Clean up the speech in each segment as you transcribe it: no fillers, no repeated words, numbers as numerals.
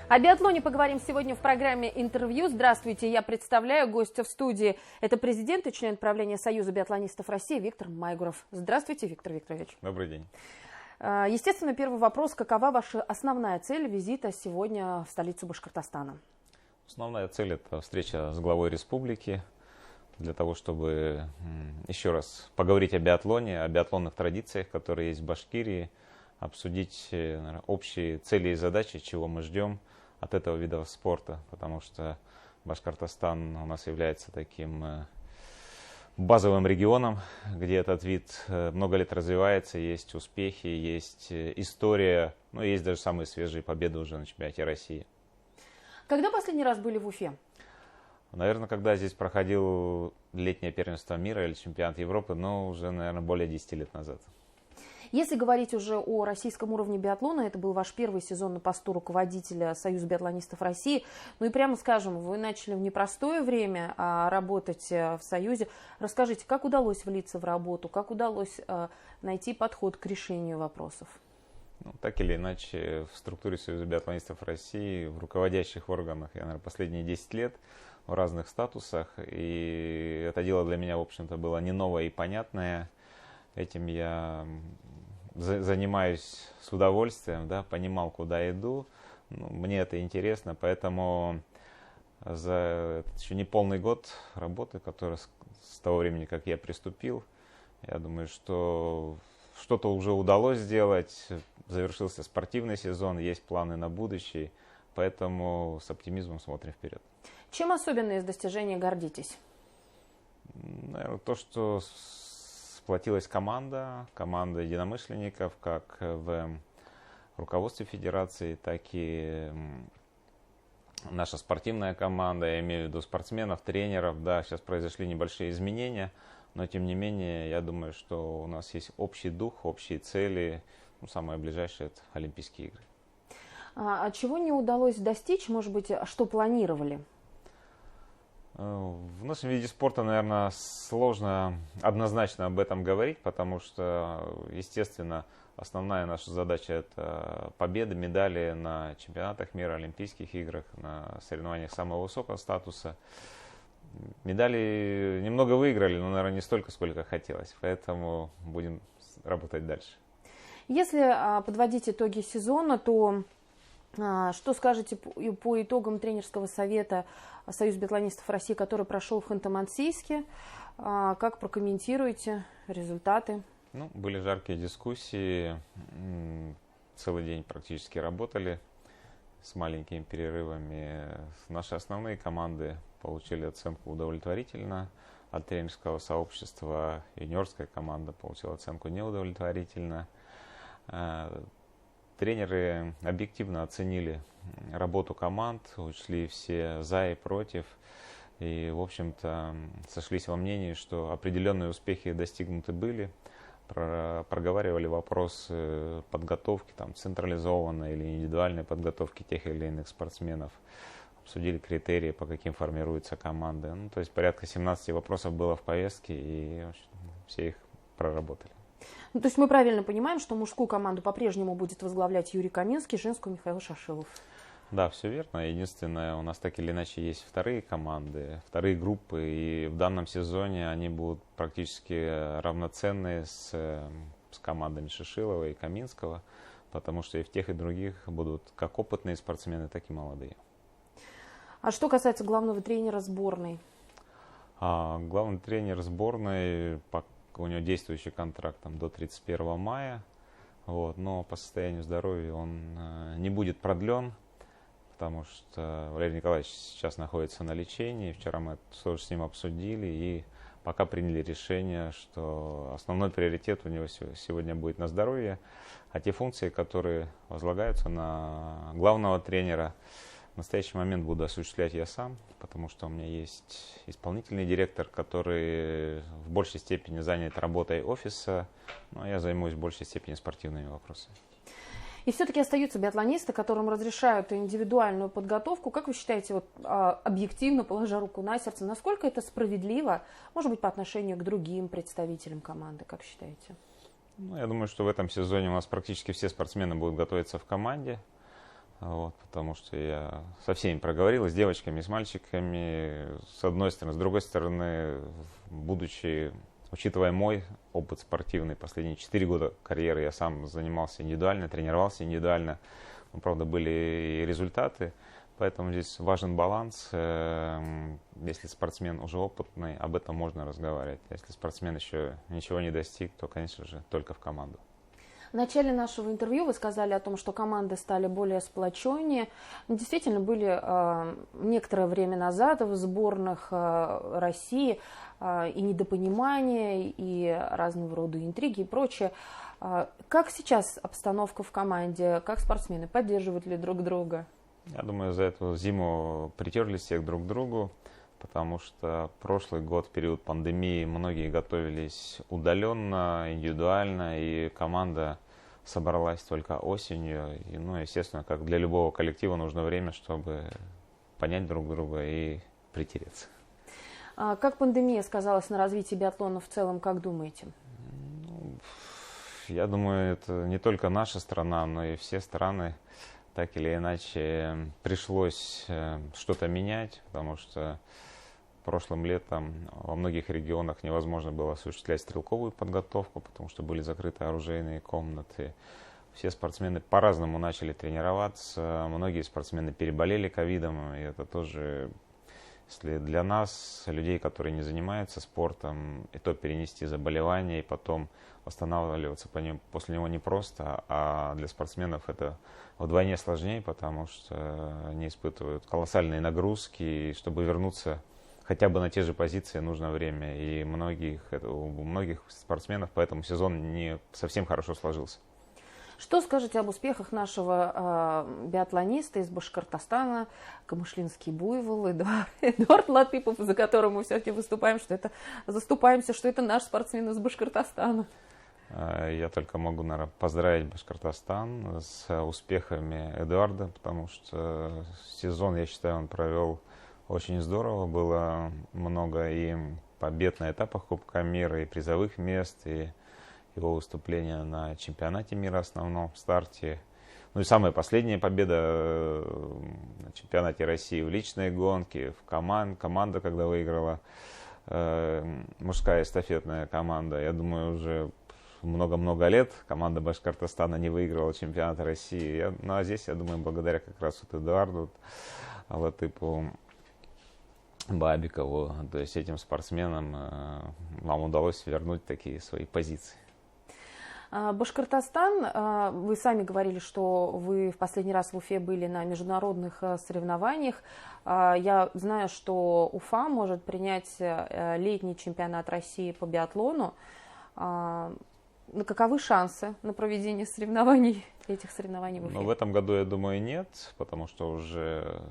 О биатлоне поговорим сегодня в программе «Интервью». Здравствуйте, я представляю гостя в студии. Это президент и член правления Союза биатлонистов России Виктор Майгуров. Здравствуйте, Виктор Викторович. Добрый день. Естественно, первый вопрос. Какова ваша основная цель визита сегодня в столицу Башкортостана? Основная цель – это встреча с главой республики для того, чтобы еще раз поговорить о биатлоне, о биатлонных традициях, которые есть в Башкирии, обсудить, наверное, общие цели и задачи, чего мы ждем от этого вида спорта, потому что Башкортостан у нас является таким базовым регионом, где этот вид много лет развивается, есть успехи, есть история, но есть даже самые свежие победы уже на чемпионате России. Когда последний раз были в Уфе? Наверное, когда здесь проходил летнее первенство мира или чемпионат Европы, но уже, наверное, более 10 лет назад. Если говорить уже о российском уровне биатлона, это был ваш первый сезон на посту руководителя Союза биатлонистов России. Ну и прямо скажем, вы начали в непростое время работать в Союзе. Расскажите, как удалось влиться в работу, как удалось найти подход к решению вопросов? Ну, так или иначе, в структуре Союза биатлонистов России, в руководящих органах, я, наверное, последние 10 лет в разных статусах. И это дело для меня, в общем-то, было не новое и понятное. Этим я занимаюсь с удовольствием, да, понимал, куда иду. Ну, мне это интересно, поэтому за еще не полный год работы, который с того времени, как я приступил, я думаю, что что-то уже удалось сделать. Завершился спортивный сезон, есть планы на будущее, поэтому с оптимизмом смотрим вперед. Чем особенно из достижений гордитесь? Наверное, то, что сплотилась команда единомышленников, как в руководстве федерации, так и наша спортивная команда, я имею в виду спортсменов, тренеров. Да, сейчас произошли небольшие изменения, но тем не менее, я думаю, что у нас есть общий дух, общие цели. Ну, самое ближайшее – это Олимпийские игры. А чего не удалось достичь, может быть, что планировали? В нашем виде спорта, наверное, сложно однозначно об этом говорить, потому что, естественно, основная наша задача – это победы, медали на чемпионатах мира, Олимпийских играх, на соревнованиях самого высокого статуса. Медали немного выиграли, но, наверное, не столько, сколько хотелось, поэтому будем работать дальше. Если подводить итоги сезона, то что скажете по итогам тренерского совета Союза биатлонистов России, который прошел в Ханты-Мансийске? Как прокомментируете результаты? Ну, были жаркие дискуссии, целый день практически работали с маленькими перерывами. Наши основные команды получили оценку удовлетворительно от тренерского сообщества. Юниорская команда получила оценку неудовлетворительно. Тренеры объективно оценили работу команд, учли все за и против. И, в общем-то, сошлись во мнении, что определенные успехи достигнуты были. Проговаривали вопросы подготовки, там, централизованной или индивидуальной подготовки тех или иных спортсменов. Обсудили критерии, по каким формируются команды. Ну, то есть порядка 17 вопросов было в повестке, и все их проработали. Ну, то есть мы правильно понимаем, что мужскую команду по-прежнему будет возглавлять Юрий Каминский, женскую Михаил Шашилов. Да, все верно. Единственное, у нас так или иначе есть вторые команды, вторые группы, и в данном сезоне они будут практически равноценны с командами Шишилова и Каминского, потому что и в тех, и других будут как опытные спортсмены, так и молодые. А что касается главного тренера сборной? Главный тренер сборной, у него действующий контракт до 31 мая, но по состоянию здоровья он не будет продлен, потому что Валерий Николаевич сейчас находится на лечении. Вчера мы тоже с ним обсудили и пока приняли решение, что основной приоритет у него сегодня будет на здоровье, а те функции, которые возлагаются на главного тренера, в настоящий момент буду осуществлять я сам, потому что у меня есть исполнительный директор, который в большей степени занят работой офиса, но я займусь в большей степени спортивными вопросами. И все-таки остаются биатлонисты, которым разрешают индивидуальную подготовку. Как вы считаете, объективно, положа руку на сердце, насколько это справедливо, может быть, по отношению к другим представителям команды, как считаете? Я думаю, что в этом сезоне у нас практически все спортсмены будут готовиться в команде. Вот, потому что я со всеми проговорил, и с девочками, и с мальчиками, с одной стороны. С другой стороны, учитывая мой опыт спортивный, последние 4 года карьеры я сам занимался индивидуально, тренировался индивидуально. Ну, правда, были и результаты, поэтому здесь важен баланс. Если спортсмен уже опытный, об этом можно разговаривать. Если спортсмен еще ничего не достиг, то, конечно же, только в команду. В начале нашего интервью вы сказали о том, что команды стали более сплоченнее. Действительно, были некоторое время назад в сборных России и недопонимание, и разного рода интриги и прочее. Как сейчас обстановка в команде? Как спортсмены? Поддерживают ли друг друга? Я думаю, за эту зиму притерлись всех друг к другу, потому что прошлый год, в период пандемии, многие готовились удаленно, индивидуально, и команда собралась только осенью. И, ну, естественно, как для любого коллектива, нужно время, чтобы понять друг друга и притереться. Как пандемия сказалась на развитии биатлона в целом, как думаете? Я думаю, это не только наша страна, но и все страны. Так или иначе пришлось что-то менять, потому что прошлым летом во многих регионах невозможно было осуществлять стрелковую подготовку, потому что были закрыты оружейные комнаты. Все спортсмены по-разному начали тренироваться, многие спортсмены переболели ковидом, и это тоже, если для нас, людей, которые не занимаются спортом, и то перенести заболевание, и потом восстанавливаться после него непросто, а для спортсменов это вдвойне сложнее, потому что они испытывают колоссальные нагрузки, и чтобы вернуться хотя бы на те же позиции нужно время, и у многих спортсменов поэтому сезон не совсем хорошо сложился. Что скажете об успехах нашего биатлониста из Башкортостана, Камышлинский буйвол, Эдуард Латыпов, за которым мы все-таки заступаемся, что это наш спортсмен из Башкортостана? Я только могу, наверное, поздравить Башкортостан с успехами Эдуарда, потому что сезон, я считаю, он провел очень здорово. Было много и побед на этапах Кубка мира, и призовых мест, и его выступления на чемпионате мира основном старте. Ну и самая последняя победа на чемпионате России в личной гонке, команда, когда выиграла, мужская эстафетная команда. Я думаю, уже много-много лет команда Башкортостана не выигрывала чемпионат России. А здесь, я думаю, благодаря как раз вот Эдуарду Латыпову, Бабикову, то есть этим спортсменам вам удалось вернуть такие свои позиции. Башкортостан, вы сами говорили, что вы в последний раз в Уфе были на международных соревнованиях. Я знаю, что Уфа может принять летний чемпионат России по биатлону. Каковы шансы на проведение этих соревнований в Уфе? В этом году, я думаю, нет, потому что уже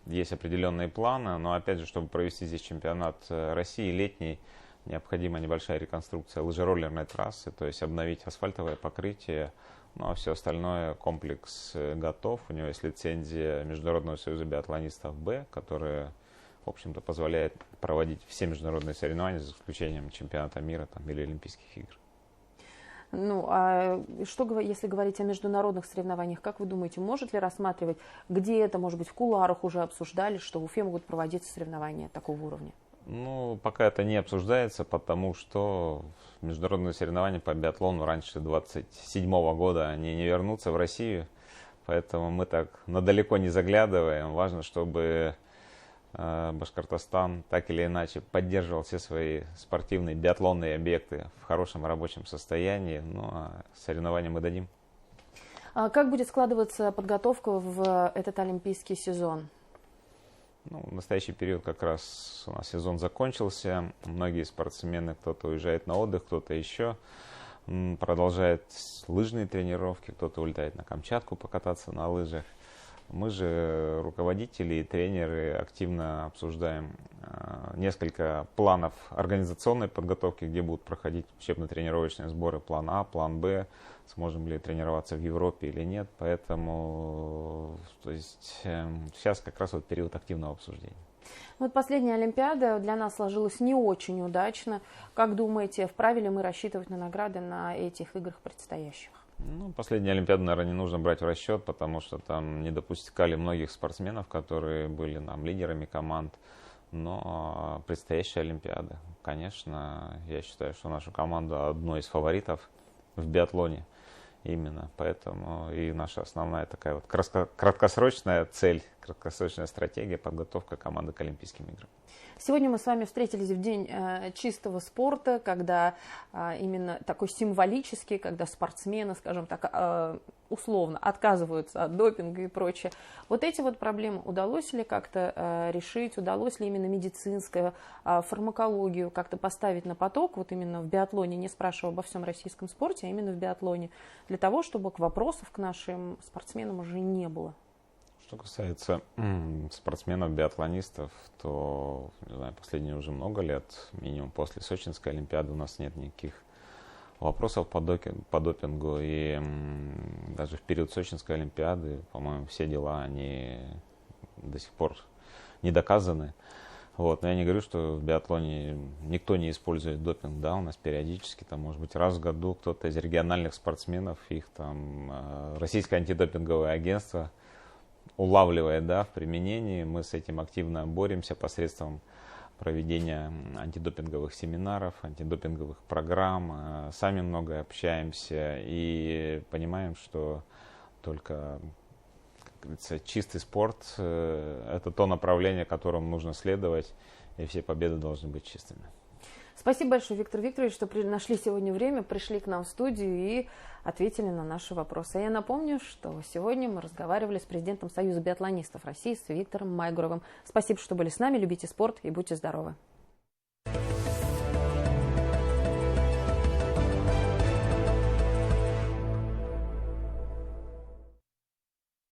есть определенные планы. Но опять же, чтобы провести здесь чемпионат России летний, необходима небольшая реконструкция лыжероллерной трассы, то есть обновить асфальтовое покрытие. Ну а все остальное, комплекс готов. У него есть лицензия Международного союза биатлонистов Б, которая, в общем-то, позволяет проводить все международные соревнования, за исключением чемпионата мира или Олимпийских игр. Если говорить о международных соревнованиях, как вы думаете, может ли рассматривать, где это, может быть, в кулуарах уже обсуждали, что в Уфе могут проводиться соревнования такого уровня? Пока это не обсуждается, потому что международные соревнования по биатлону раньше 27 года они не вернутся в Россию, поэтому мы так надалеко не заглядываем. Важно, чтобы Башкортостан так или иначе поддерживал все свои спортивные биатлонные объекты в хорошем рабочем состоянии. А соревнования мы дадим. Как будет складываться подготовка в этот олимпийский сезон? В настоящий период как раз у нас сезон закончился. Многие спортсмены, кто-то уезжает на отдых, кто-то еще продолжает лыжные тренировки, кто-то улетает на Камчатку покататься на лыжах. Мы же, руководители и тренеры, активно обсуждаем несколько планов организационной подготовки, где будут проходить учебно-тренировочные сборы, план А, план Б, сможем ли тренироваться в Европе или нет. Поэтому сейчас как раз период активного обсуждения. Последняя Олимпиада для нас сложилась не очень удачно. Как думаете, вправе ли мы рассчитывать на награды на этих играх предстоящих? Ну, последнюю Олимпиаду, наверное, не нужно брать в расчет, потому что там не допускали многих спортсменов, которые были нам лидерами команд. Но предстоящая Олимпиада, конечно, я считаю, что наша команда одной из фаворитов в биатлоне именно. Поэтому и наша основная такая вот краткосрочная цель, краткосрочная стратегия подготовка команды к Олимпийским играм. Сегодня мы с вами встретились в день чистого спорта, когда именно такой символический, когда спортсмены, скажем так, условно отказываются от допинга и прочее. Вот эти вот проблемы удалось ли как-то решить, удалось ли именно медицинскую фармакологию как-то поставить на поток, вот именно в биатлоне, не спрашивая обо всем российском спорте, а именно в биатлоне, для того, чтобы вопросов к нашим спортсменам уже не было? Что касается спортсменов, биатлонистов, то, не знаю, последние уже много лет, минимум после Сочинской Олимпиады, у нас нет никаких вопросов по допингу. И даже в период Сочинской Олимпиады, по-моему, все дела, они до сих пор не доказаны. Вот. Но я не говорю, что в биатлоне никто не использует допинг. Да, у нас периодически, там, может быть, раз в году кто-то из региональных спортсменов, их там Российское антидопинговое агентство улавливает, да, в применении. Мы с этим активно боремся посредством проведения антидопинговых семинаров, антидопинговых программ. Сами много общаемся и понимаем, что только, как говорится, чистый спорт – это то направление, которому нужно следовать, и все победы должны быть чистыми. Спасибо большое, Виктор Викторович, что нашли сегодня время, пришли к нам в студию и ответили на наши вопросы. Я напомню, что сегодня мы разговаривали с президентом Союза биатлонистов России, с Виктором Майгуровым. Спасибо, что были с нами. Любите спорт и будьте здоровы.